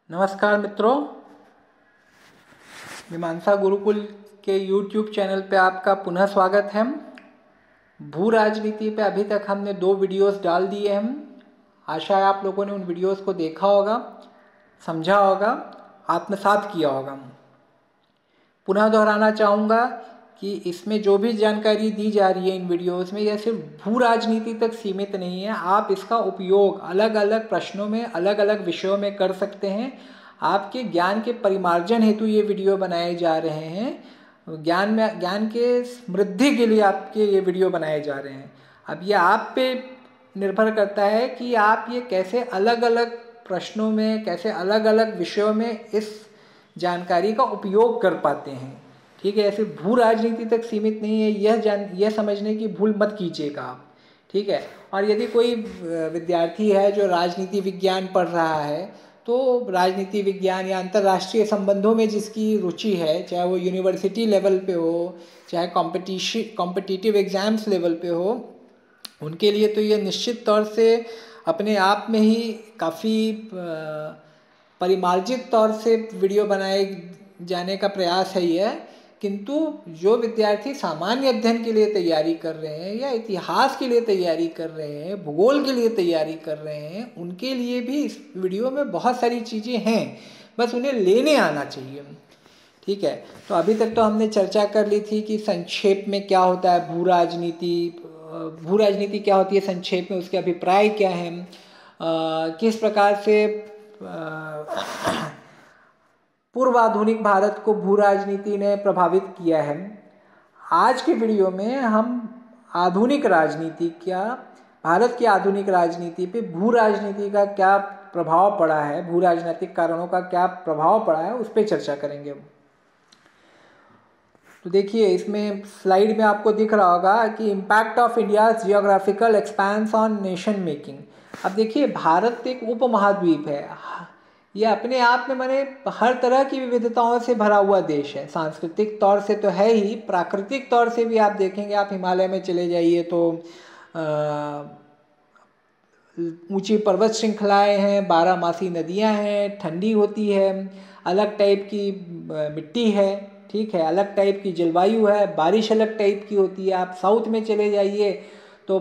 नमस्कार मित्रों, मीमांसा गुरुकुल के YouTube चैनल पे आपका पुनः स्वागत है। भू राजनीति पे अभी तक हमने 2 वीडियोस डाल दिए हैं। आशा है आप लोगों ने उन वीडियोस को देखा होगा, समझा होगा, आत्मसात किया होगा। पुनः दोहराना चाहूँगा कि इसमें जो भी जानकारी दी जा रही है इन वीडियोस में, यह सिर्फ भू राजनीति तक सीमित नहीं है। आप इसका उपयोग अलग अलग प्रश्नों में, अलग अलग विषयों में कर सकते हैं। आपके ज्ञान के परिमार्जन हेतु ये वीडियो बनाए जा रहे हैं। ज्ञान के समृद्धि के लिए आपके ये वीडियो बनाए जा रहे हैं। अब ये आप पे निर्भर करता है कि आप ये कैसे अलग अलग प्रश्नों में, कैसे अलग अलग विषयों में इस जानकारी का उपयोग कर पाते हैं। ठीक है, ऐसे भू राजनीति तक सीमित नहीं है, यह समझने की भूल मत कीजिएगा आप। ठीक है, और यदि कोई विद्यार्थी है जो राजनीति विज्ञान पढ़ रहा है, तो राजनीति विज्ञान या अंतर्राष्ट्रीय संबंधों में जिसकी रुचि है, चाहे वो यूनिवर्सिटी लेवल पे हो, चाहे कॉम्पिटिटिव एग्जाम्स लेवल पे हो, उनके लिए तो ये निश्चित तौर से अपने आप में ही काफ़ी परिमार्जित तौर से वीडियो बनाए जाने का प्रयास है यह। किंतु जो विद्यार्थी सामान्य अध्ययन के लिए तैयारी कर रहे हैं, या इतिहास के लिए तैयारी कर रहे हैं, भूगोल के लिए तैयारी कर रहे हैं, उनके लिए भी इस वीडियो में बहुत सारी चीज़ें हैं, बस उन्हें लेने आना चाहिए। ठीक है, तो अभी तक तो हमने चर्चा कर ली थी कि संक्षेप में क्या होता है भू राजनीति क्या होती है संक्षेप में, उसके अभिप्राय क्या हैं, किस प्रकार से पूर्व आधुनिक भारत को भू राजनीति ने प्रभावित किया है। आज के वीडियो में हम आधुनिक राजनीति भारत की आधुनिक राजनीति पे भू राजनीति का क्या प्रभाव पड़ा है, भू राजनीतिक कारणों का क्या प्रभाव पड़ा है, उस पर चर्चा करेंगे। तो देखिए, इसमें स्लाइड में आपको दिख रहा होगा कि impact of India's geographical expense on nation making. अब देखिए, भारत एक उपमहाद्वीप है। यह अपने आप में माने हर तरह की विविधताओं से भरा हुआ देश है। सांस्कृतिक तौर से तो है ही, प्राकृतिक तौर से भी आप देखेंगे, आप हिमालय में चले जाइए तो ऊंची पर्वत श्रृंखलाएं हैं, 12 नदियां हैं, ठंडी होती है, अलग टाइप की मिट्टी है, ठीक है, अलग टाइप की जलवायु है, बारिश अलग टाइप की होती है। आप साउथ में चले जाइए तो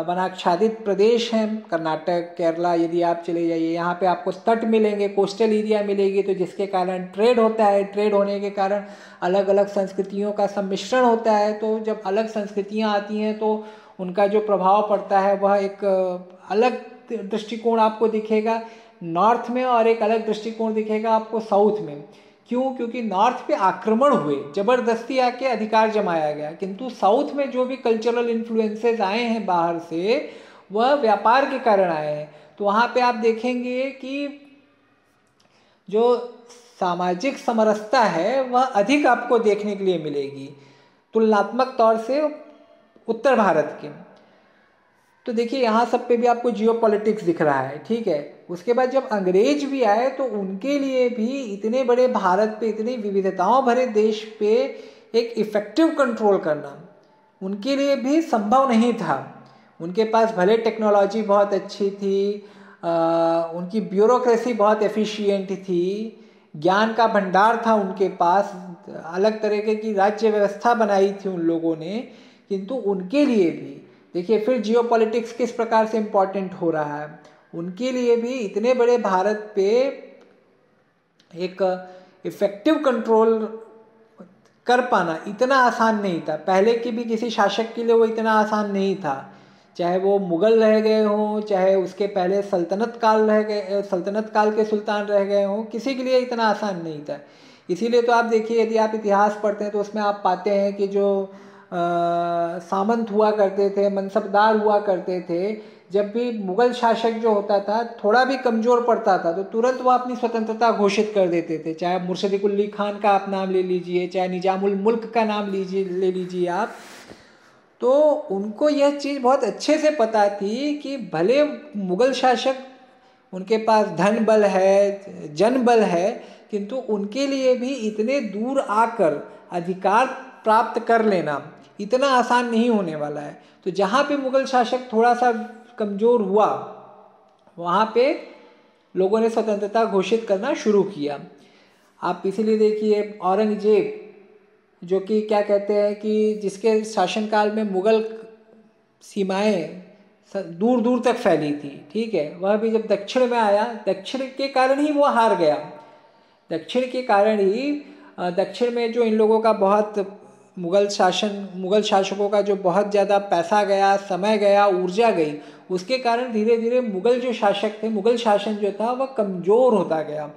वनाच्छादित प्रदेश हैं, कर्नाटक, केरला, यदि आप चले जाइए यहाँ पे आपको तट मिलेंगे, कोस्टल एरिया मिलेगी, तो जिसके कारण ट्रेड होता है। ट्रेड होने के कारण अलग अलग संस्कृतियों का सम्मिश्रण होता है। तो जब अलग संस्कृतियाँ आती हैं तो उनका जो प्रभाव पड़ता है वह एक अलग दृष्टिकोण आपको दिखेगा नॉर्थ में, और एक अलग दृष्टिकोण दिखेगा आपको साउथ में। क्यों? क्योंकि नॉर्थ पे आक्रमण हुए, जबरदस्ती आके अधिकार जमाया गया। किंतु साउथ में जो भी कल्चरल इन्फ्लुएंसेस आए हैं बाहर से, वह व्यापार के कारण आए हैं। तो वहाँ पे आप देखेंगे कि जो सामाजिक समरसता है वह अधिक आपको देखने के लिए मिलेगी तुलनात्मक तौर से उत्तर भारत के। तो देखिए, यहाँ सब पे भी आपको जियोपॉलिटिक्स दिख रहा है। ठीक है, उसके बाद जब अंग्रेज भी आए तो उनके लिए भी इतने बड़े भारत पे, इतनी विविधताओं भरे देश पे एक इफेक्टिव कंट्रोल करना उनके लिए भी संभव नहीं था। उनके पास भले टेक्नोलॉजी बहुत अच्छी थी, उनकी ब्यूरोक्रेसी बहुत एफिशिएंट थी, ज्ञान का भंडार था उनके पास, अलग तरीके की राज्य व्यवस्था बनाई थी उन लोगों ने। किंतु उनके लिए भी देखिए, फिर जियोपॉलिटिक्स किस प्रकार से इम्पोर्टेंट हो रहा है। उनके लिए भी इतने बड़े भारत पे एक इफेक्टिव कंट्रोल कर पाना इतना आसान नहीं था। पहले की भी किसी शासक के लिए वो इतना आसान नहीं था, चाहे वो मुगल रह गए हों, चाहे उसके पहले सल्तनत काल के सुल्तान रह गए हों, किसी के लिए इतना आसान नहीं था। इसीलिए तो आप देखिए, यदि आप इतिहास पढ़ते हैं तो उसमें आप पाते हैं कि जो सामंत हुआ करते थे, मनसबदार हुआ करते थे, जब भी मुगल शासक जो होता था थोड़ा भी कमज़ोर पड़ता था तो तुरंत वह अपनी स्वतंत्रता घोषित कर देते थे। चाहे मुर्शिद कुली खान का आप नाम ले लीजिए, चाहे निजामुल मुल्क का नाम ले लीजिए आप, तो उनको यह चीज़ बहुत अच्छे से पता थी कि भले मुगल शासक, उनके पास धन बल है, जन बल है, किंतु उनके लिए भी इतने दूर आकर अधिकार प्राप्त कर लेना इतना आसान नहीं होने वाला है। तो जहाँ पे मुगल शासक थोड़ा सा कमज़ोर हुआ, वहाँ पे लोगों ने स्वतंत्रता घोषित करना शुरू किया। आप इसीलिए देखिए औरंगजेब, जो कि क्या कहते हैं कि जिसके शासनकाल में मुगल सीमाएं दूर दूर तक फैली थी, ठीक है, वह भी जब दक्षिण में आया, दक्षिण के कारण ही वो हार गया। दक्षिण के कारण ही दक्षिण में जो इन लोगों का बहुत मुगल शासकों का जो बहुत ज़्यादा पैसा गया, समय गया, ऊर्जा गई, उसके कारण धीरे धीरे मुगल जो शासक थे, मुगल शासन जो था वह कमज़ोर होता गया।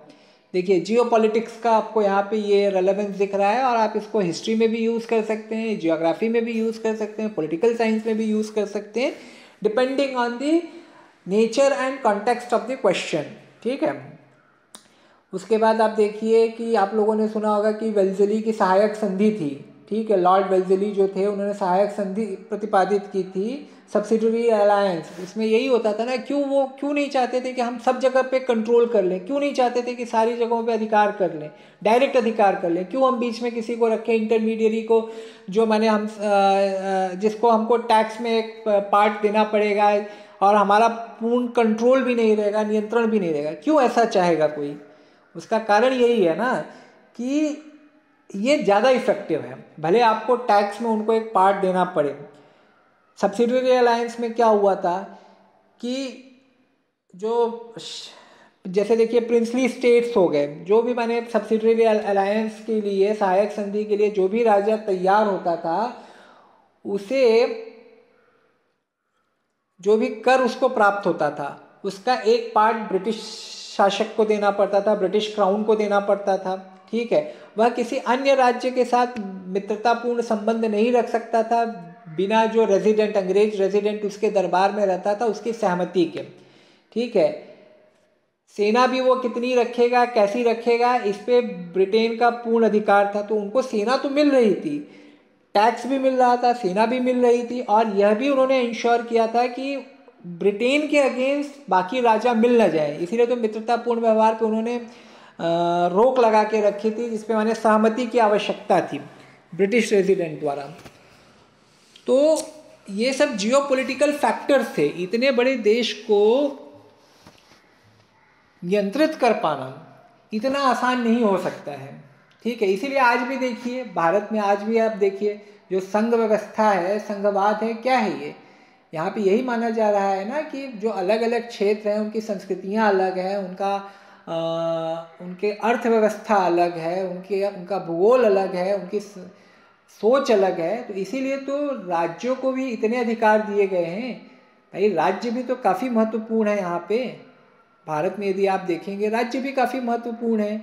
देखिए जियो पॉलिटिक्स का आपको यहाँ पे ये रेलेवेंस दिख रहा है, और आप इसको हिस्ट्री में भी यूज़ कर सकते हैं, जियोग्राफी में भी यूज़ कर सकते हैं, पॉलिटिकल साइंस में भी यूज़ कर सकते हैं, depending on the nature and context of the question, ठीक है। उसके बाद आप देखिए कि आप लोगों ने सुना होगा कि वेल्जेली की सहायक संधि थी, ठीक है, लॉर्ड वेल्जेली जो थे उन्होंने सहायक संधि प्रतिपादित की थी, सब्सिडरी अलायंस। इसमें यही होता था ना, वो क्यों नहीं चाहते थे कि हम सब जगह पे कंट्रोल कर लें, क्यों नहीं चाहते थे कि सारी जगहों पे अधिकार कर लें, डायरेक्ट अधिकार कर लें, क्यों हम बीच में किसी को रखें, इंटरमीडियरी को, जो माने हम जिसको हमको टैक्स में एक पार्ट देना पड़ेगा और हमारा पूर्ण कंट्रोल भी नहीं रहेगा, नियंत्रण भी नहीं रहेगा, क्यों ऐसा चाहेगा कोई? उसका कारण यही है ना कि ये ज़्यादा इफेक्टिव है, भले आपको टैक्स में उनको एक पार्ट देना पड़े। सब्सिडरी अलायंस में क्या हुआ था कि जो जैसे देखिए प्रिंसली स्टेट्स हो गए, जो भी माने सब्सिडरी अलायंस के लिए, सहायक संधि के लिए जो भी राजा तैयार होता था, उसे जो भी कर उसको प्राप्त होता था, उसका एक पार्ट ब्रिटिश शासक को देना पड़ता था, ब्रिटिश क्राउन को देना पड़ता था, ठीक है। वह किसी अन्य राज्य के साथ मित्रतापूर्ण संबंध नहीं रख सकता था बिना जो रेजिडेंट, अंग्रेज रेजिडेंट उसके दरबार में रहता था, उसकी सहमति के, ठीक है। सेना भी वो कितनी रखेगा, कैसी रखेगा, इस पे ब्रिटेन का पूर्ण अधिकार था। तो उनको सेना तो मिल रही थी, टैक्स भी मिल रहा था, सेना भी मिल रही थी, और यह भी उन्होंने इंश्योर किया था कि ब्रिटेन के अगेंस्ट बाकी राजा मिल न जाए। इसीलिए तो मित्रतापूर्ण व्यवहार पे उन्होंने रोक लगा के रखी थी, जिसपे माने सहमति की आवश्यकता थी ब्रिटिश रेजिडेंट द्वारा। तो ये सब जियोपॉलिटिकल फैक्टर्स थे। इतने बड़े देश को नियंत्रित कर पाना इतना आसान नहीं हो सकता है, ठीक है। इसीलिए आज भी देखिए भारत में, आज भी आप देखिए जो संघ व्यवस्था है, संघवाद है, क्या है ये? यहाँ पे यही माना जा रहा है ना कि जो अलग अलग क्षेत्र हैं उनकी संस्कृतियाँ अलग हैं, उनके अर्थव्यवस्था अलग है, उनका भूगोल अलग है, उनकी सोच अलग है। तो इसीलिए तो राज्यों को भी इतने अधिकार दिए गए हैं। भाई राज्य भी तो काफ़ी महत्वपूर्ण है यहाँ पे। भारत में यदि आप देखेंगे राज्य भी काफ़ी महत्वपूर्ण है।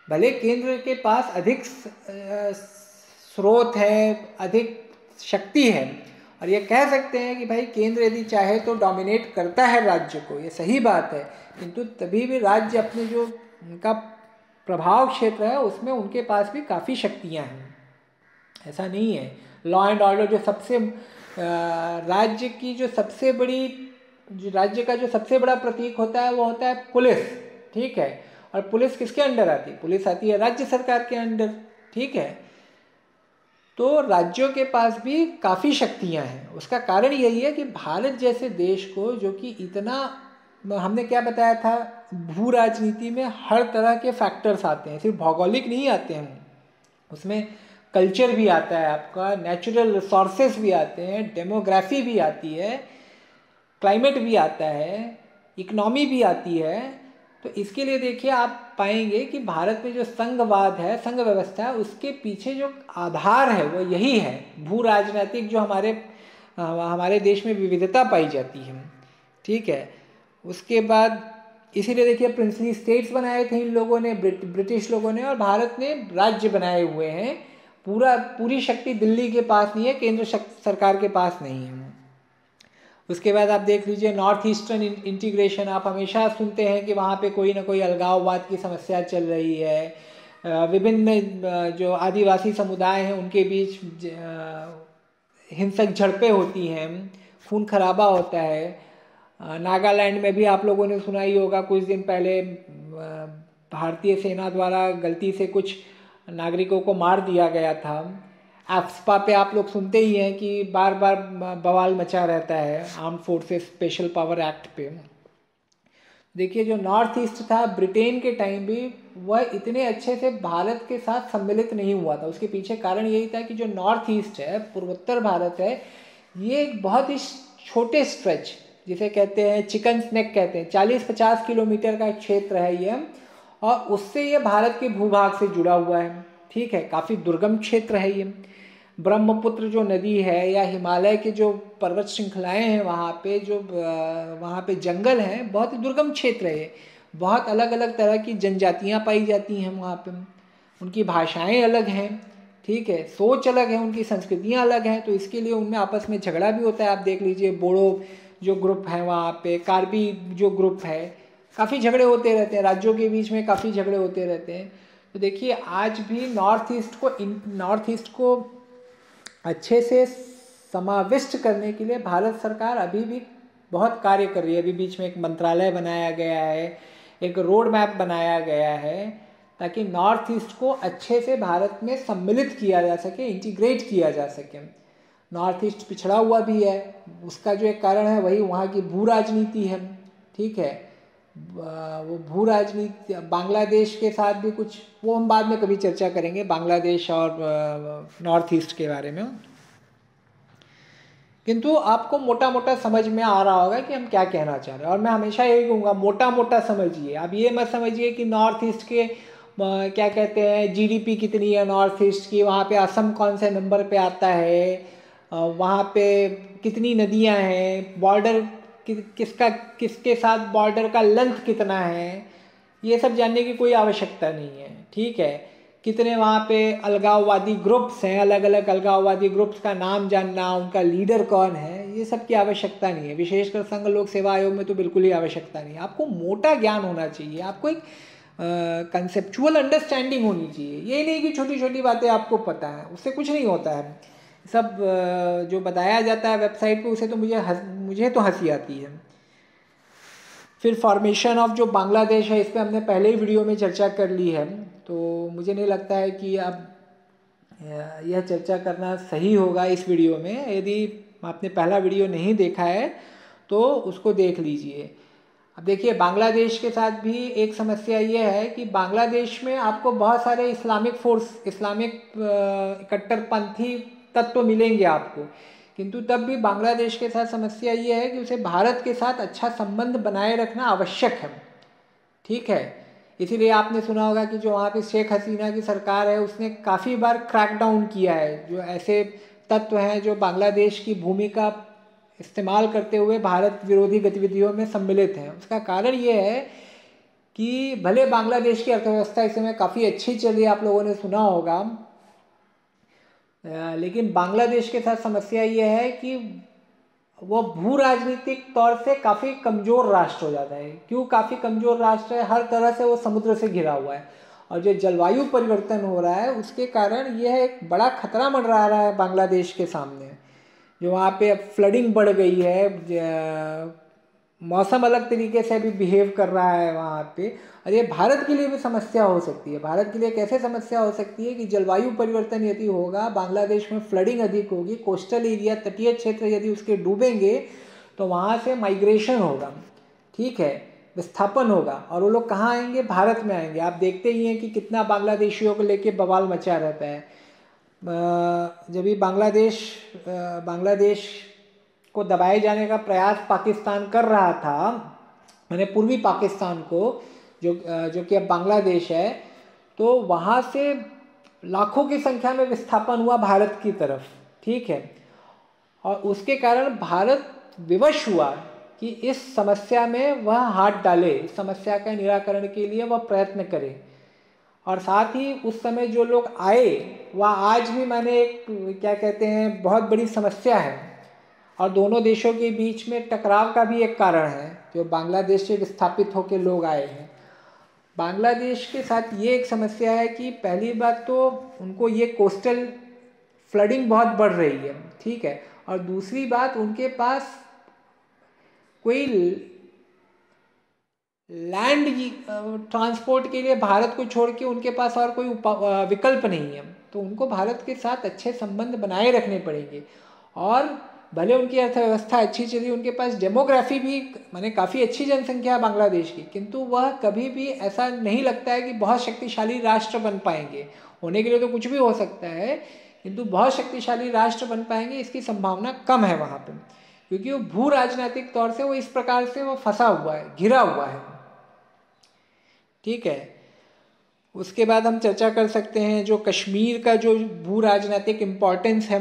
भले केंद्र के पास अधिक स्रोत है, अधिक शक्ति है, और ये कह सकते हैं कि भाई केंद्र यदि चाहे तो डोमिनेट करता है राज्य को, ये सही बात है, किंतु तभी भी राज्य अपने जो उनका प्रभाव क्षेत्र है उसमें उनके पास भी काफ़ी शक्तियाँ हैं। ऐसा नहीं है। लॉ एंड ऑर्डर जो सबसे राज्य की जो सबसे बड़ी, जो राज्य का जो सबसे बड़ा प्रतीक होता है वो होता है पुलिस, ठीक है। और पुलिस किसके अंडर आती है? पुलिस आती है राज्य सरकार के अंडर, ठीक है। तो राज्यों के पास भी काफ़ी शक्तियां हैं। उसका कारण यही है कि भारत जैसे देश को, जो कि इतना, हमने क्या बताया था, भू राजनीति में हर तरह के फैक्टर्स आते हैं, सिर्फ भौगोलिक नहीं आते हैं, उसमें कल्चर भी आता है, आपका नेचुरल रिसोर्सेस भी आते हैं, डेमोग्राफी भी आती है, क्लाइमेट भी आता है, इकोनॉमी भी आती है। तो इसके लिए देखिए आप पाएंगे कि भारत में जो संघवाद है, संघ व्यवस्था है, उसके पीछे जो आधार है वो यही है, भू राजनीतिक जो हमारे देश में विविधता पाई जाती है, ठीक है। उसके बाद इसीलिए देखिए प्रिंसली स्टेट्स बनाए थे इन लोगों ने, ब्रिटिश लोगों ने, और भारत ने राज्य बनाए हुए हैं। पूरी शक्ति दिल्ली के पास नहीं है, केंद्र सरकार के पास नहीं है। उसके बाद आप देख लीजिए नॉर्थ ईस्टर्न इंटीग्रेशन, आप हमेशा सुनते हैं कि वहाँ पे कोई ना कोई अलगाववाद की समस्या चल रही है, विभिन्न जो आदिवासी समुदाय हैं उनके बीच हिंसक झड़पें होती हैं, खून खराबा होता है। नागालैंड में भी आप लोगों ने सुना ही होगा, कुछ दिन पहले भारतीय सेना द्वारा गलती से कुछ नागरिकों को मार दिया गया था। एफ्सपा पे आप लोग सुनते ही हैं कि बार बार बवाल मचा रहता है, armed forces special power act पे। देखिए जो नॉर्थ ईस्ट था ब्रिटेन के टाइम भी वह इतने अच्छे से भारत के साथ सम्मिलित नहीं हुआ था। उसके पीछे कारण यही था कि जो नॉर्थ ईस्ट है, पूर्वोत्तर भारत है, ये एक बहुत ही छोटे स्ट्रेच, जिसे कहते हैं चिकन स्नेक कहते हैं, 40-50 किलोमीटर का एक क्षेत्र है ये, और उससे ये भारत के भूभाग से जुड़ा हुआ है। ठीक है, काफ़ी दुर्गम क्षेत्र है ये। ब्रह्मपुत्र जो नदी है या हिमालय के जो पर्वत श्रृंखलाएं हैं, वहाँ पे जंगल हैं, बहुत ही दुर्गम क्षेत्र है ये। बहुत अलग अलग तरह की जनजातियाँ पाई जाती हैं वहाँ पे, उनकी भाषाएं अलग हैं, ठीक है, सोच अलग है, उनकी संस्कृतियाँ अलग हैं, तो इसके लिए उनमें आपस में झगड़ा भी होता है। आप देख लीजिए बोडो जो ग्रुप है वहाँ पे, कार्बी जो ग्रुप है, काफ़ी झगड़े होते रहते हैं, राज्यों के बीच में काफ़ी झगड़े होते रहते हैं। तो देखिए आज भी नॉर्थ ईस्ट को अच्छे से समाविष्ट करने के लिए भारत सरकार अभी भी बहुत कार्य कर रही है। अभी बीच में एक मंत्रालय बनाया गया है, एक रोड मैप बनाया गया है, ताकि नॉर्थ ईस्ट को अच्छे से भारत में सम्मिलित किया जा सके, इंटीग्रेट किया जा सके। नॉर्थ ईस्ट पिछड़ा हुआ भी है, उसका जो एक कारण है वही वहाँ की भू राजनीति है। ठीक है, वो भू राजनीति बांग्लादेश के साथ भी कुछ, वो हम बाद में कभी चर्चा करेंगे बांग्लादेश और नॉर्थ ईस्ट के बारे में। किंतु आपको मोटा मोटा समझ में आ रहा होगा कि हम क्या कहना चाह रहे हैं, और मैं हमेशा यही कहूँगा मोटा मोटा समझिए। आप ये मत समझिए कि नॉर्थ ईस्ट के क्या कहते हैं जीडीपी कितनी है नॉर्थ ईस्ट की, वहाँ पे असम कौन से नंबर पे आता है, वहाँ पे कितनी नदियाँ हैं, बॉर्डर किसके साथ बॉर्डर का लेंथ कितना है, ये सब जानने की कोई आवश्यकता नहीं है। ठीक है, कितने वहाँ पे अलगाववादी ग्रुप्स हैं, अलग अलग अलगाववादी ग्रुप्स का नाम जानना, उनका लीडर कौन है, ये सब की आवश्यकता नहीं है। विशेषकर संघ लोक सेवा आयोग में तो बिल्कुल ही आवश्यकता नहीं है। आपको मोटा ज्ञान होना चाहिए, आपको एक कंसेप्चुअल अंडरस्टैंडिंग होनी चाहिए। ये नहीं कि छोटी छोटी बातें आपको पता है, उससे कुछ नहीं होता है। सब जो बताया जाता है वेबसाइट पे, उसे तो मुझे तो हंसी आती है। फिर फॉर्मेशन ऑफ जो बांग्लादेश है, इस पर हमने पहले ही वीडियो में चर्चा कर ली है, तो मुझे नहीं लगता है कि अब यह चर्चा करना सही होगा इस वीडियो में। यदि आपने पहला वीडियो नहीं देखा है तो उसको देख लीजिए। अब देखिए बांग्लादेश के साथ भी एक समस्या ये है कि बांग्लादेश में आपको बहुत सारे इस्लामिक कट्टरपंथी तत्व मिलेंगे आपको, किंतु तब भी बांग्लादेश के साथ समस्या ये है कि उसे भारत के साथ अच्छा संबंध बनाए रखना आवश्यक है। ठीक है, इसीलिए आपने सुना होगा कि जो वहाँ पे शेख हसीना की सरकार है, उसने काफ़ी बार क्रैकडाउन किया है जो ऐसे तत्व हैं जो बांग्लादेश की भूमिका इस्तेमाल करते हुए भारत विरोधी गतिविधियों में सम्मिलित हैं। उसका कारण ये है कि भले बांग्लादेश की अर्थव्यवस्था इस समय काफ़ी अच्छी चल रही है, आप लोगों ने सुना होगा, लेकिन बांग्लादेश के साथ समस्या ये है कि वो भू राजनीतिक तौर से काफ़ी कमज़ोर राष्ट्र हो जाता है। क्यों काफ़ी कमज़ोर राष्ट्र है? हर तरह से वो समुद्र से घिरा हुआ है, और जो जलवायु परिवर्तन हो रहा है उसके कारण यह एक बड़ा खतरा मंडरा रहा है बांग्लादेश के सामने। जो वहाँ पे अब फ्लडिंग बढ़ गई है, मौसम अलग तरीके से अभी बिहेव कर रहा है वहाँ पे, और ये भारत के लिए भी समस्या हो सकती है। भारत के लिए कैसे समस्या हो सकती है कि जलवायु परिवर्तन यदि होगा, बांग्लादेश में फ्लडिंग अधिक होगी, कोस्टल एरिया तटीय क्षेत्र यदि उसके डूबेंगे तो वहाँ से माइग्रेशन होगा, ठीक है, विस्थापन होगा, और वो लोग कहाँ आएंगे? भारत में आएंगे। आप देखते ही हैं कि कितना बांग्लादेशियों को लेके बवाल मचा रहता है। जब भी बांग्लादेश को दबाए जाने का प्रयास पाकिस्तान कर रहा था, मैंने पूर्वी पाकिस्तान को, जो कि अब बांग्लादेश है, तो वहाँ से लाखों की संख्या में विस्थापन हुआ भारत की तरफ। ठीक है, और उसके कारण भारत विवश हुआ कि इस समस्या में वह हाथ डाले, इस समस्या का निराकरण के लिए वह प्रयत्न करे। और साथ ही उस समय जो लोग आए वह आज भी माने एक क्या कहते हैं बहुत बड़ी समस्या है, और दोनों देशों के बीच में टकराव का भी एक कारण है। जो बांग्लादेश से विस्थापित होकर लोग आए हैं, बांग्लादेश के साथ ये एक समस्या है कि पहली बात तो उनको ये कोस्टल फ्लडिंग बहुत बढ़ रही है, ठीक है, और दूसरी बात उनके पास कोई लैंड ट्रांसपोर्ट के लिए भारत को छोड़ के उनके पास और कोई विकल्प नहीं है। तो उनको भारत के साथ अच्छे संबंध बनाए रखने पड़ेंगे, और भले उनकी अर्थव्यवस्था अच्छी चली, उनके पास डेमोग्राफी भी माने काफ़ी अच्छी जनसंख्या है बांग्लादेश की, किंतु वह कभी भी ऐसा नहीं लगता है कि बहुत शक्तिशाली राष्ट्र बन पाएंगे। होने के लिए तो कुछ भी हो सकता है, किंतु बहुत शक्तिशाली राष्ट्र बन पाएंगे इसकी संभावना कम है वहाँ पे, क्योंकि वो भू राजनीतिक तौर से वो इस प्रकार से वो फंसा हुआ है, घिरा हुआ है। ठीक है, उसके बाद हम चर्चा कर सकते हैं जो कश्मीर का जो भू राजनीतिक इम्पोर्टेंस है,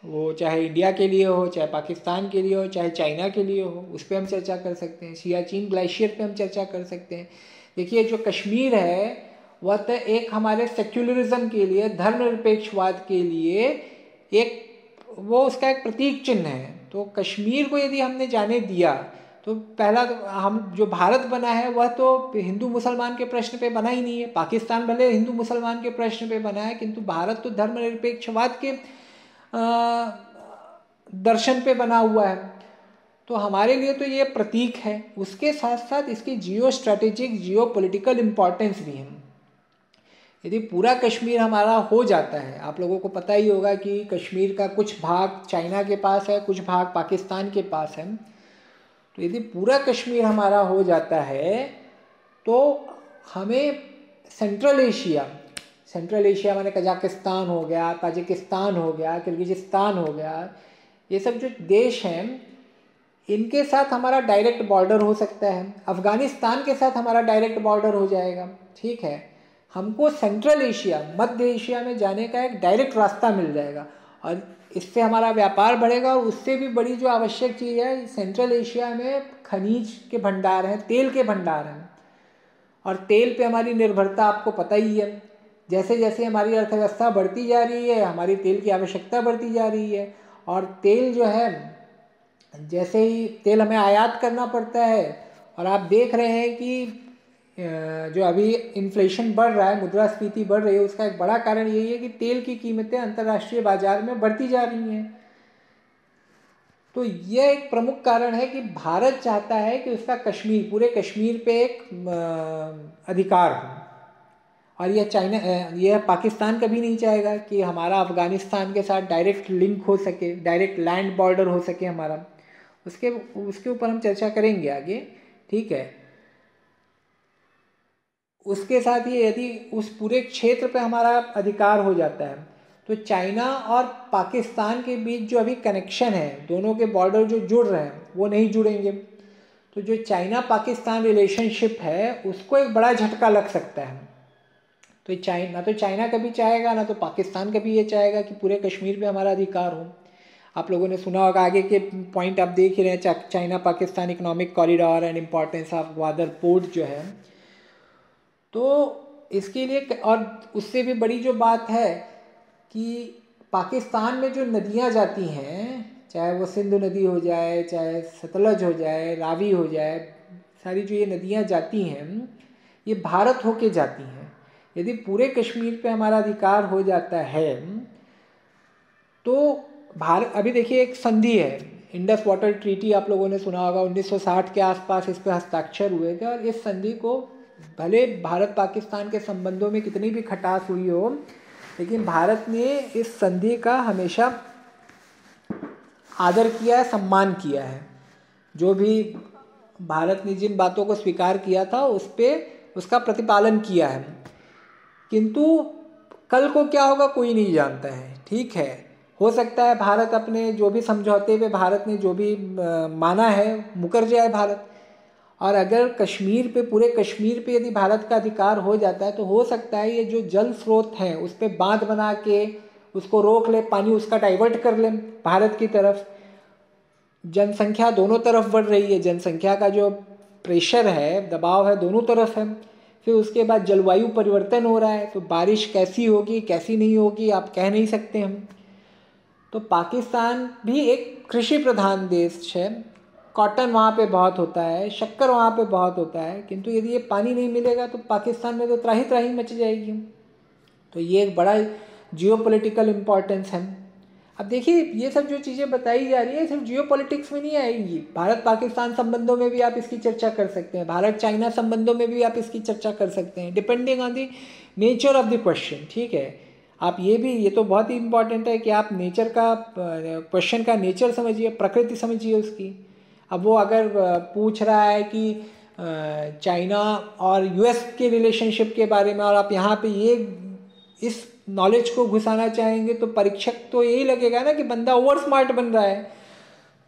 वो चाहे इंडिया के लिए हो, चाहे पाकिस्तान के लिए हो, चाहे चाइना के लिए हो, उस पर हम चर्चा कर सकते हैं। सियाचिन ग्लेशियर पे हम चर्चा कर सकते हैं। देखिए जो कश्मीर है वह तो एक हमारे सेक्युलरिज्म के लिए, धर्मनिरपेक्षवाद के लिए एक वो उसका एक प्रतीक चिन्ह है। तो कश्मीर को यदि हमने जाने दिया तो पहला तो हम जो भारत बना है वह तो हिंदू मुसलमान के प्रश्न पे बना ही नहीं है। पाकिस्तान भले हिंदू मुसलमान के प्रश्न पे बना है, किंतु भारत तो धर्मनिरपेक्षवाद के दर्शन पे बना हुआ है। तो हमारे लिए तो ये प्रतीक है, उसके साथ साथ इसकी जियो स्ट्रैटेजिक जियो पॉलिटिकल इम्पोर्टेंस भी है। यदि पूरा कश्मीर हमारा हो जाता है, आप लोगों को पता ही होगा कि कश्मीर का कुछ भाग चाइना के पास है, कुछ भाग पाकिस्तान के पास है। तो यदि पूरा कश्मीर हमारा हो जाता है तो हमें सेंट्रल एशिया माने कजाकिस्तान हो गया, ताजिकिस्तान हो गया, किर्गिजिस्तान हो गया, ये सब जो देश हैं इनके साथ हमारा डायरेक्ट बॉर्डर हो सकता है। अफ़गानिस्तान के साथ हमारा डायरेक्ट बॉर्डर हो जाएगा। ठीक है, हमको सेंट्रल एशिया, मध्य एशिया में जाने का एक डायरेक्ट रास्ता मिल जाएगा और इससे हमारा व्यापार बढ़ेगा। और उससे भी बड़ी जो आवश्यक चीज़ है, सेंट्रल एशिया में खनिज के भंडार हैं, तेल के भंडार हैं, और तेल पे हमारी निर्भरता आपको पता ही है। जैसे जैसे हमारी अर्थव्यवस्था बढ़ती जा रही है, हमारी तेल की आवश्यकता बढ़ती जा रही है। और तेल जो है, जैसे ही तेल हमें आयात करना पड़ता है, और आप देख रहे हैं कि जो अभी इन्फ्लेशन बढ़ रहा है, मुद्रास्फीति बढ़ रही है, उसका एक बड़ा कारण यही है कि तेल की कीमतें अंतर्राष्ट्रीय बाजार में बढ़ती जा रही हैं। तो यह एक प्रमुख कारण है कि भारत चाहता है कि उसका कश्मीर, पूरे कश्मीर पे एक अधिकार हो। और यह पाकिस्तान कभी नहीं चाहेगा कि हमारा अफ़गानिस्तान के साथ डायरेक्ट लिंक हो सके, डायरेक्ट लैंड बॉर्डर हो सके हमारा। उसके ऊपर हम चर्चा करेंगे आगे। ठीक है, उसके साथ ही यदि उस पूरे क्षेत्र पे हमारा अधिकार हो जाता है तो चाइना और पाकिस्तान के बीच जो अभी कनेक्शन है, दोनों के बॉर्डर जो जुड़ रहे हैं वो नहीं जुड़ेंगे। तो जो चाइना पाकिस्तान रिलेशनशिप है उसको एक बड़ा झटका लग सकता है। तो ना तो चाइना कभी चाहेगा, ना तो पाकिस्तान कभी ये चाहेगा कि पूरे कश्मीर पे हमारा अधिकार हो। आप लोगों ने सुना होगा, आगे के पॉइंट आप देख ही रहे हैं, China Pakistan economic corridor and importance of Gwadar port जो है। तो इसके लिए, और उससे भी बड़ी जो बात है कि पाकिस्तान में जो नदियाँ जाती हैं, चाहे वो सिंधु नदी हो जाए, चाहे सतलज हो जाए, रावी हो जाए, सारी जो ये नदियाँ जाती हैं ये भारत होके जाती हैं। यदि पूरे कश्मीर पे हमारा अधिकार हो जाता है तो भारत, अभी देखिए एक संधि है, इंडस वाटर ट्रीटी, आप लोगों ने सुना होगा, 1960 के आसपास इस पर हस्ताक्षर हुए थे। और इस संधि को, भले भारत पाकिस्तान के संबंधों में कितनी भी खटास हुई हो, लेकिन भारत ने इस संधि का हमेशा आदर किया है, सम्मान किया है। जो भी भारत ने जिन बातों को स्वीकार किया था उस पर उसका प्रतिपालन किया है। किंतु कल को क्या होगा कोई नहीं जानता है। ठीक है, हो सकता है भारत अपने जो भी समझौते पे भारत ने जो भी माना है मुकर जाए भारत। और अगर कश्मीर पे, पूरे कश्मीर पे यदि भारत का अधिकार हो जाता है तो हो सकता है ये जो जल स्रोत हैं उस पर बांध बना के उसको रोक ले, पानी उसका डाइवर्ट कर ले भारत की तरफ। जनसंख्या दोनों तरफ बढ़ रही है, जनसंख्या का जो प्रेशर है, दबाव है, दोनों तरफ है। फिर उसके बाद जलवायु परिवर्तन हो रहा है, तो बारिश कैसी होगी कैसी नहीं होगी आप कह नहीं सकते हम। तो पाकिस्तान भी एक कृषि प्रधान देश है, कॉटन वहाँ पे बहुत होता है, शक्कर वहाँ पे बहुत होता है, किंतु यदि ये पानी नहीं मिलेगा तो पाकिस्तान में तो त्राही त्राही मच जाएगी। तो ये एक बड़ा जियोपॉलिटिकल इम्पोर्टेंस है। अब देखिए ये सब जो चीज़ें बताई जा रही है सिर्फ जियोपॉलिटिक्स में नहीं आएगी, भारत पाकिस्तान संबंधों में भी आप इसकी चर्चा कर सकते हैं, भारत चाइना संबंधों में भी आप इसकी चर्चा कर सकते हैं, depending on the nature of the question. ठीक है, आप ये तो बहुत ही इम्पॉर्टेंट है कि आप नेचर का क्वेश्चन का नेचर समझिए, प्रकृति समझिए उसकी। अब वो अगर पूछ रहा है कि चाइना और यूएस के रिलेशनशिप के बारे में, और आप यहाँ पे ये इस नॉलेज को घुसाना चाहेंगे, तो परीक्षक तो यही लगेगा ना कि बंदा ओवर स्मार्ट बन रहा है।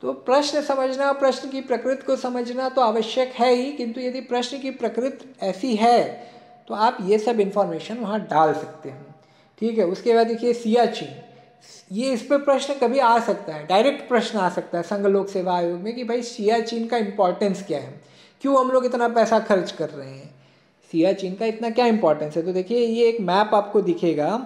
तो प्रश्न समझना, प्रश्न की प्रकृति को समझना तो आवश्यक है ही, किंतु यदि प्रश्न की प्रकृति ऐसी है तो आप ये सब इन्फॉर्मेशन वहाँ डाल सकते हैं। ठीक है। उसके बाद देखिए सियाचिन, ये इस पर प्रश्न कभी आ सकता है, डायरेक्ट प्रश्न आ सकता है संघ लोक सेवा आयोग में कि भाई सियाचिन का इम्पोर्टेंस क्या है, क्यों हम लोग इतना पैसा खर्च कर रहे हैं, सियाचिन का इतना क्या इम्पोर्टेंस है। तो देखिए ये एक मैप आपको दिखेगा,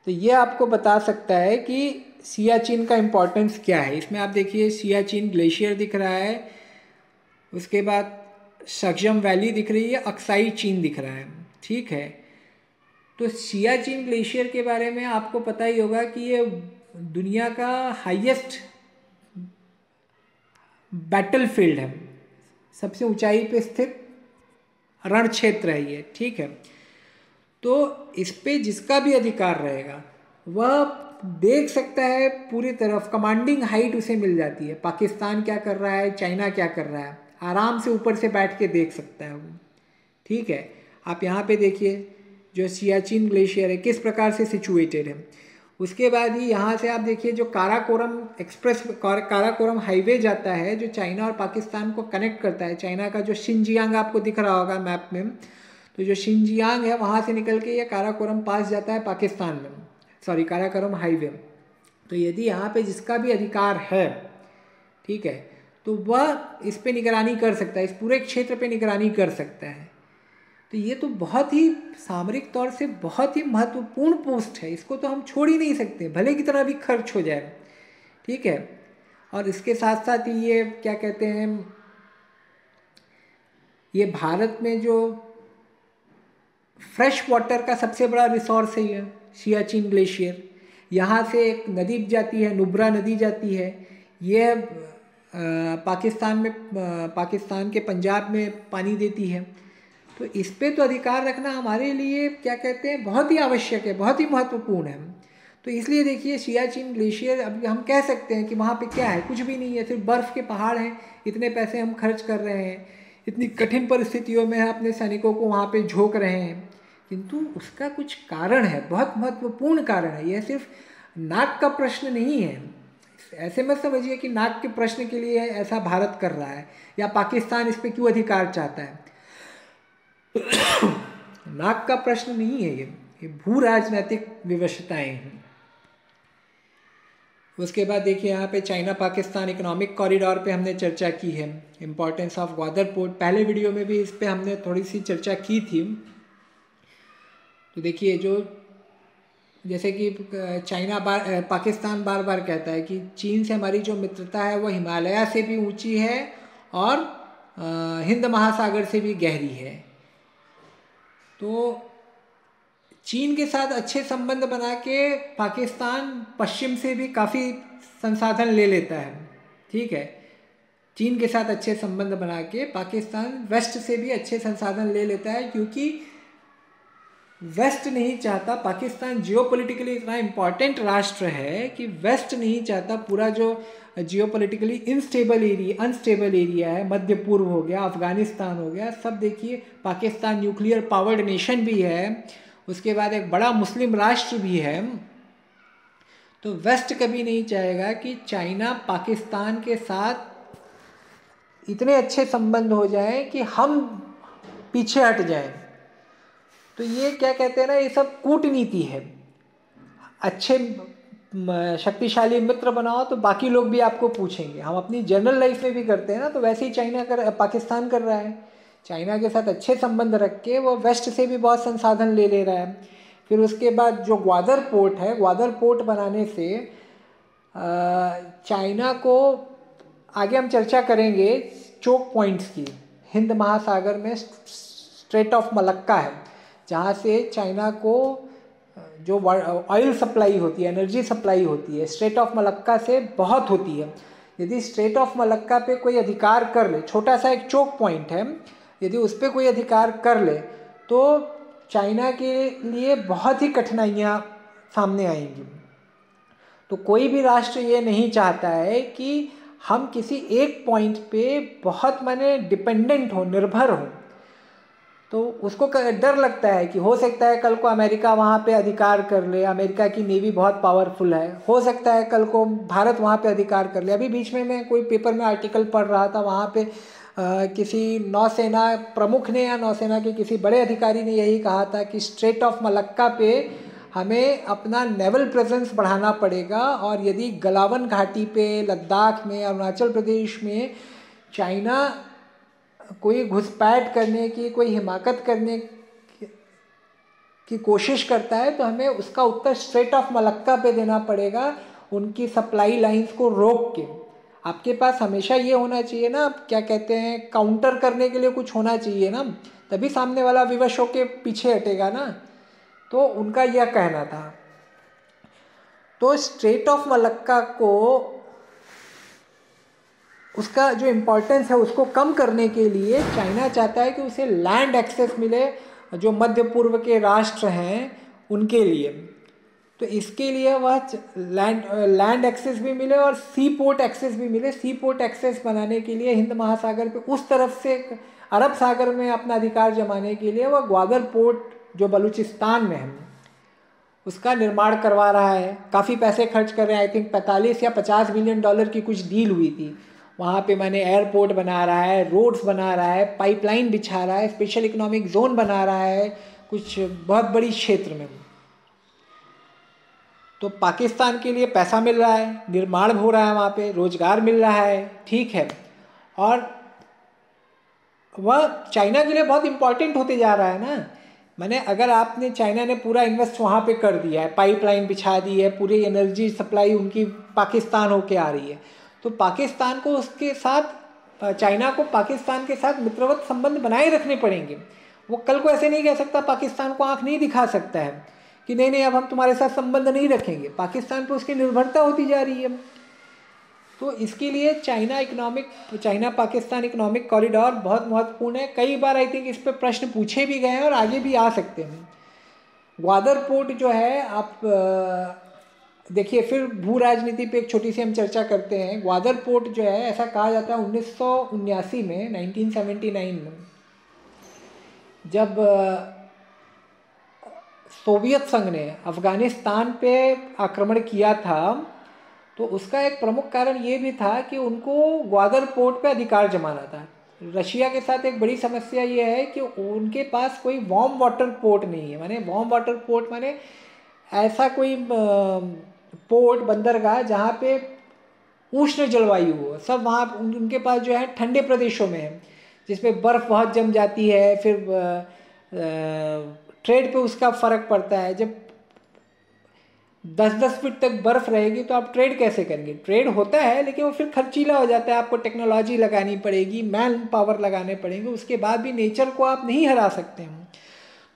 तो ये आपको बता सकता है कि सियाचिन का इम्पोर्टेंस क्या है। इसमें आप देखिए सियाचिन ग्लेशियर दिख रहा है, उसके बाद सक्जम वैली दिख रही है, अक्साई चीन दिख रहा है। ठीक है। तो सियाचिन ग्लेशियर के बारे में आपको पता ही होगा कि ये दुनिया का हाईएस्ट बैटलफील्ड है, सबसे ऊंचाई पे स्थित रण क्षेत्र है ये। ठीक है। तो इस पे जिसका भी अधिकार रहेगा वह देख सकता है पूरी तरफ, कमांडिंग हाइट उसे मिल जाती है, पाकिस्तान क्या कर रहा है, चाइना क्या कर रहा है, आराम से ऊपर से बैठ के देख सकता है वो। ठीक है। आप यहाँ पे देखिए जो सियाचिन ग्लेशियर है किस प्रकार से सिचुएटेड है। उसके बाद ही यहाँ से आप देखिए जो काराकोरम एक्सप्रेस, काराकोरम हाईवे जाता है जो चाइना और पाकिस्तान को कनेक्ट करता है। चाइना का जो शिनजियांग आपको दिख रहा होगा मैप में, तो जो शिनजियांग है वहाँ से निकल के ये काराकोरम पास जाता है पाकिस्तान में, सॉरी काराकोरम हाईवे। तो यदि यहाँ पे जिसका भी अधिकार है, ठीक है, तो वह इस पे निगरानी कर सकता है, इस पूरे क्षेत्र पे निगरानी कर सकता है। तो ये तो बहुत ही सामरिक तौर से बहुत ही महत्वपूर्ण पोस्ट है, इसको तो हम छोड़ ही नहीं सकते, भले कितना भी खर्च हो जाए। ठीक है। और इसके साथ साथ ही ये क्या कहते हैं, ये भारत में जो फ्रेश वाटर का सबसे बड़ा रिसोर्स है ये सियाचिन ग्लेशियर। यहाँ से एक नदी जाती है, नुब्रा नदी जाती है, ये पाकिस्तान के पंजाब में पानी देती है। तो इस पे तो अधिकार रखना हमारे लिए क्या कहते हैं बहुत ही आवश्यक है, बहुत ही महत्वपूर्ण है। तो इसलिए देखिए सियाचिन ग्लेशियर, अब हम कह सकते हैं कि वहाँ पे क्या है, कुछ भी नहीं है, सिर्फ बर्फ़ के पहाड़ हैं, इतने पैसे हम खर्च कर रहे हैं, इतनी कठिन परिस्थितियों में अपने सैनिकों को वहाँ पे झोंक रहे हैं, किंतु उसका कुछ कारण है, बहुत महत्वपूर्ण कारण है। यह सिर्फ नाक का प्रश्न नहीं है, ऐसे मत समझिए कि नाक के प्रश्न के लिए ऐसा भारत कर रहा है या पाकिस्तान इस पर क्यों अधिकार चाहता है। नाक का प्रश्न नहीं है ये भू राजनीतिक विवशताएं हैं। उसके बाद देखिए यहाँ पे चाइना पाकिस्तान इकोनॉमिक कॉरिडोर पे हमने चर्चा की है, इम्पोर्टेंस ऑफ ग्वादर पोर्ट, पहले वीडियो में भी इस पे हमने थोड़ी सी चर्चा की थी। तो देखिए जो जैसे कि पाकिस्तान बार बार कहता है कि चीन से हमारी जो मित्रता है वो हिमालय से भी ऊंची है और हिंद महासागर से भी गहरी है। तो चीन के साथ अच्छे संबंध बना के पाकिस्तान पश्चिम से भी काफ़ी संसाधन ले लेता है। ठीक है। चीन के साथ अच्छे संबंध बना के पाकिस्तान वेस्ट से भी अच्छे संसाधन ले लेता है, क्योंकि वेस्ट नहीं चाहता, पाकिस्तान जियोपॉलिटिकली इतना इम्पॉर्टेंट राष्ट्र है कि वेस्ट नहीं चाहता पूरा जो जियोपॉलिटिकली अनस्टेबल एरिया है, मध्य पूर्व हो गया, अफगानिस्तान हो गया, सब देखिए, पाकिस्तान न्यूक्लियर पावर्ड नेशन भी है, उसके बाद एक बड़ा मुस्लिम राष्ट्र भी है। तो वेस्ट कभी नहीं चाहेगा कि चाइना पाकिस्तान के साथ इतने अच्छे संबंध हो जाएं कि हम पीछे हट जाएं। तो ये क्या कहते हैं ना, ये सब कूटनीति है। अच्छे शक्तिशाली मित्र बनाओ तो बाकी लोग भी आपको पूछेंगे। हम अपनी जनरल लाइफ में भी करते हैं ना, तो वैसे ही पाकिस्तान कर रहा है। चाइना के साथ अच्छे संबंध रख के वो वेस्ट से भी बहुत संसाधन ले ले रहा है। फिर उसके बाद जो ग्वादर पोर्ट है, ग्वादर पोर्ट बनाने से चाइना को, आगे हम चर्चा करेंगे चोक पॉइंट्स की, हिंद महासागर में स्ट्रेट ऑफ मलक्का है, जहाँ से चाइना को जो ऑयल सप्लाई होती है, एनर्जी सप्लाई होती है, स्ट्रेट ऑफ मलक्का से बहुत होती है। यदि स्ट्रेट ऑफ मलक्का पे कोई अधिकार कर ले, छोटा सा एक चोक पॉइंट है, यदि उस पर कोई अधिकार कर ले तो चाइना के लिए बहुत ही कठिनाइयाँ सामने आएंगी। तो कोई भी राष्ट्र ये नहीं चाहता है कि हम किसी एक पॉइंट पे बहुत माने डिपेंडेंट हो, निर्भर हो। तो उसको डर लगता है कि हो सकता है कल को अमेरिका वहाँ पे अधिकार कर ले, अमेरिका की नेवी बहुत पावरफुल है, हो सकता है कल को भारत वहाँ पे अधिकार कर ले। अभी बीच में मैं कोई पेपर में आर्टिकल पढ़ रहा था, वहाँ पे किसी नौसेना प्रमुख ने या नौसेना के किसी बड़े अधिकारी ने यही कहा था कि स्ट्रेट ऑफ मलक्का पे हमें अपना नेवल प्रेजेंस बढ़ाना पड़ेगा, और यदि गलावन घाटी पे, लद्दाख में, अरुणाचल प्रदेश में चाइना कोई घुसपैठ करने की, कोई हिमाकत करने की कोशिश करता है, तो हमें उसका उत्तर स्ट्रेट ऑफ मलक्का पे देना पड़ेगा, उनकी सप्लाई लाइंस को रोक के। आपके पास हमेशा ये होना चाहिए ना, क्या कहते हैं, काउंटर करने के लिए कुछ होना चाहिए ना, तभी सामने वाला विवश होके पीछे हटेगा ना। तो उनका यह कहना था। तो स्ट्रेट ऑफ मलक्का को, उसका जो इम्पोर्टेंस है उसको कम करने के लिए चाइना चाहता है कि उसे लैंड एक्सेस मिले जो मध्य पूर्व के राष्ट्र हैं उनके लिए। तो इसके लिए वह लैंड एक्सेस भी मिले और सी पोर्ट एक्सेस भी मिले। सी पोर्ट एक्सेस बनाने के लिए हिंद महासागर पे उस तरफ से अरब सागर में अपना अधिकार जमाने के लिए वह ग्वादर पोर्ट जो बलूचिस्तान में है उसका निर्माण करवा रहा है। काफ़ी पैसे खर्च कर रहे हैं, आई थिंक 45 या 50 मिलियन डॉलर की कुछ डील हुई थी। वहाँ पे मैंने एयरपोर्ट बना रहा है, रोड्स बना रहा है, पाइपलाइन बिछा रहा है, स्पेशल इकोनॉमिक जोन बना रहा है कुछ बहुत बड़ी क्षेत्र में। तो पाकिस्तान के लिए पैसा मिल रहा है, निर्माण हो रहा है, वहाँ पे रोजगार मिल रहा है, ठीक है। और वह चाइना के लिए बहुत इम्पोर्टेंट होते जा रहा है ना। मैंने अगर आपने, चाइना ने पूरा इन्वेस्ट वहाँ पे कर दिया है, पाइपलाइन बिछा दी है, पूरी एनर्जी सप्लाई उनकी पाकिस्तान होके आ रही है, तो पाकिस्तान को उसके साथ, चाइना को पाकिस्तान के साथ मित्रवत संबंध बनाए रखने पड़ेंगे। वो कल को ऐसे नहीं कह सकता, पाकिस्तान को आंख नहीं दिखा सकता है कि नहीं नहीं अब हम तुम्हारे साथ संबंध नहीं रखेंगे। पाकिस्तान पर उसकी निर्भरता होती जा रही है। तो इसके लिए चाइना पाकिस्तान इकोनॉमिक कॉरिडोर बहुत महत्वपूर्ण है। कई बार आई थिंक इस पर प्रश्न पूछे भी गए हैं और आगे भी आ सकते हैं। ग्वादर पोर्ट जो है, आप देखिए, फिर भू राजनीति पे एक छोटी सी हम चर्चा करते हैं। ग्वादर पोर्ट जो है, ऐसा कहा जाता है 1979 में, 1979 में जब सोवियत संघ ने अफगानिस्तान पे आक्रमण किया था, तो उसका एक प्रमुख कारण ये भी था कि उनको ग्वादर पोर्ट पे अधिकार जमाना था। रशिया के साथ एक बड़ी समस्या ये है कि उनके पास कोई वार्म वाटर पोर्ट नहीं है। माने वार्म वाटर पोर्ट माने ऐसा कोई पोर्ट, बंदरगाह जहाँ पे उष्ण जलवायु हो। सब वहाँ उनके पास जो है ठंडे प्रदेशों में है, जिसमें बर्फ़ बहुत जम जाती है। फिर ट्रेड पे उसका फ़र्क पड़ता है। जब 10-10 फीट तक बर्फ़ रहेगी तो आप ट्रेड कैसे करेंगे? ट्रेड होता है लेकिन वो फिर खर्चीला हो जाता है, आपको टेक्नोलॉजी लगानी पड़ेगी, मैन पावर लगाने पड़ेंगे, उसके बाद भी नेचर को आप नहीं हरा सकते हैं।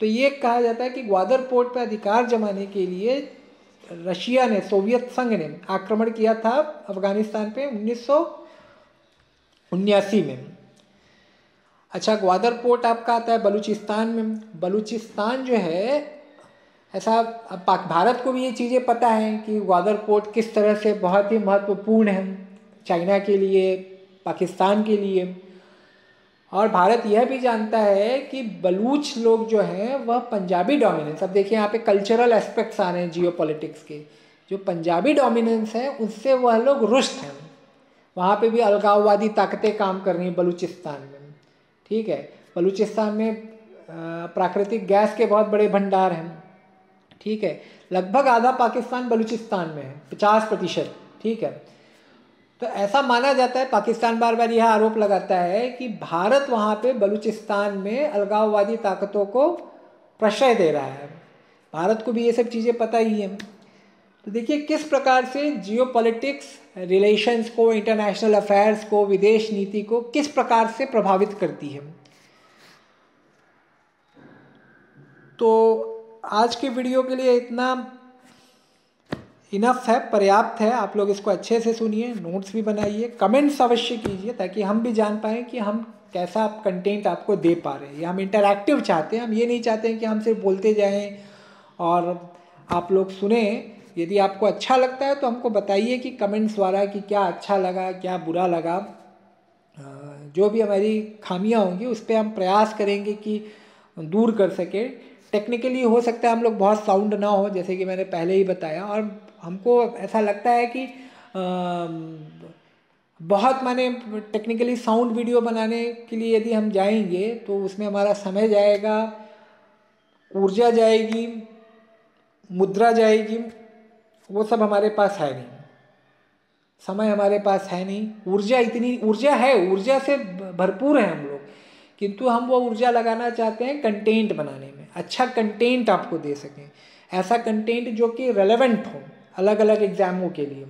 तो ये कहा जाता है कि ग्वादर पोर्ट पर अधिकार जमाने के लिए रशिया ने, सोवियत संघ ने आक्रमण किया था अफगानिस्तान पे 1979 में। अच्छा, ग्वादर पोर्ट आपका आता है बलूचिस्तान में। बलूचिस्तान जो है, ऐसा भारत को भी ये चीज़ें पता है कि ग्वादर पोर्ट किस तरह से बहुत ही महत्वपूर्ण है चाइना के लिए, पाकिस्तान के लिए। और भारत यह भी जानता है कि बलूच लोग जो हैं वह पंजाबी डोमिनेंस, अब देखिए यहाँ पे कल्चरल एस्पेक्ट्स आ रहे हैं जियो पॉलिटिक्स के, जो पंजाबी डोमिनेंस है उससे वह लोग रुष्ट हैं। वहाँ पे भी अलगाववादी ताकतें काम कर रही हैं बलूचिस्तान में, ठीक है। बलूचिस्तान में प्राकृतिक गैस के बहुत बड़े भंडार हैं, ठीक है। लगभग आधा पाकिस्तान बलूचिस्तान में है, 50%, ठीक है। तो ऐसा माना जाता है, पाकिस्तान बार बार यह आरोप लगाता है कि भारत वहाँ पे बलूचिस्तान में अलगाववादी ताकतों को प्रश्रय दे रहा है। भारत को भी ये सब चीज़ें पता ही हैं। तो देखिए किस प्रकार से जियोपॉलिटिक्स रिलेशंस को, इंटरनेशनल अफेयर्स को, विदेश नीति को किस प्रकार से प्रभावित करती है। तो आज के वीडियो के लिए इतना इनफ है, पर्याप्त है। आप लोग इसको अच्छे से सुनिए, नोट्स भी बनाइए, कमेंट्स अवश्य कीजिए ताकि हम भी जान पाएँ कि हम कैसा कंटेंट आपको दे पा रहे हैं। हम इंटरैक्टिव चाहते हैं, हम ये नहीं चाहते हैं कि हम सिर्फ बोलते जाएं और आप लोग सुने। यदि आपको अच्छा लगता है तो हमको बताइए कि कमेंट्स द्वारा कि क्या अच्छा लगा, क्या बुरा लगा। जो भी हमारी खामियां होंगी उस पर हम प्रयास करेंगे कि दूर कर सके। टेक्निकली हो सकता है हम लोग बहुत साउंड ना हो, जैसे कि मैंने पहले ही बताया, और हमको ऐसा लगता है कि बहुत माने टेक्निकली साउंड वीडियो बनाने के लिए यदि हम जाएंगे तो उसमें हमारा समय जाएगा, ऊर्जा जाएगी, मुद्रा जाएगी, वो सब हमारे पास है नहीं। समय हमारे पास है नहीं, ऊर्जा इतनी, ऊर्जा है, ऊर्जा से भरपूर है हम लोग, किंतु हम वो ऊर्जा लगाना चाहते हैं कंटेंट बनाने में। अच्छा कंटेंट आपको दे सकें, ऐसा कंटेंट जो कि रेलेवेंट हो अलग अलग एग्जामों के लिए।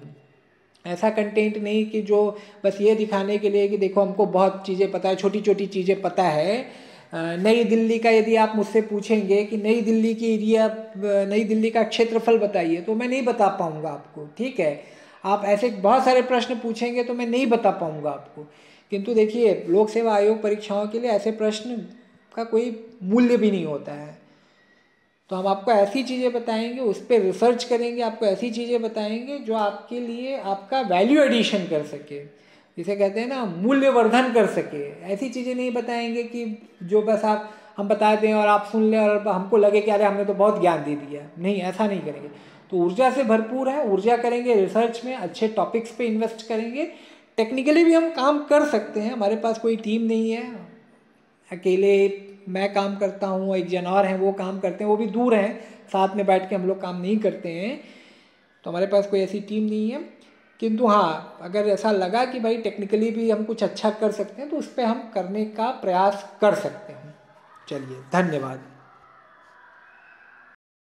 ऐसा कंटेंट नहीं कि जो बस ये दिखाने के लिए कि देखो हमको बहुत चीज़ें पता है, छोटी छोटी चीज़ें पता है। नई दिल्ली का यदि आप मुझसे पूछेंगे कि नई दिल्ली की एरिया, नई दिल्ली का क्षेत्रफल बताइए, तो मैं नहीं बता पाऊँगा आपको, ठीक है। आप ऐसे बहुत सारे प्रश्न पूछेंगे तो मैं नहीं बता पाऊँगा आपको। किंतु देखिए, लोक सेवा आयोग परीक्षाओं के लिए ऐसे प्रश्न का कोई मूल्य भी नहीं होता है। तो हम आपको ऐसी चीज़ें बताएंगे, उस पर रिसर्च करेंगे, आपको ऐसी चीज़ें बताएंगे जो आपके लिए आपका वैल्यू एडिशन कर सके, जिसे कहते हैं ना मूल्यवर्धन कर सके। ऐसी चीज़ें नहीं बताएंगे कि जो बस आप हम बता दें और आप सुन लें और हमको लगे कि अरे हमने तो बहुत ज्ञान दे दिया। नहीं, ऐसा नहीं करेंगे। तो ऊर्जा से भरपूर है, ऊर्जा करेंगे रिसर्च में, अच्छे टॉपिक्स पे इन्वेस्ट करेंगे। टेक्निकली भी हम काम कर सकते हैं, हमारे पास कोई टीम नहीं है, अकेले मैं काम करता हूँ, एक जन और हैं वो काम करते हैं, वो भी दूर हैं, साथ में बैठ के हम लोग काम नहीं करते हैं। तो हमारे पास कोई ऐसी टीम नहीं है। किंतु हाँ, अगर ऐसा लगा कि भाई टेक्निकली भी हम कुछ अच्छा कर सकते हैं तो उस पर हम करने का प्रयास कर सकते हैं। चलिए, धन्यवाद।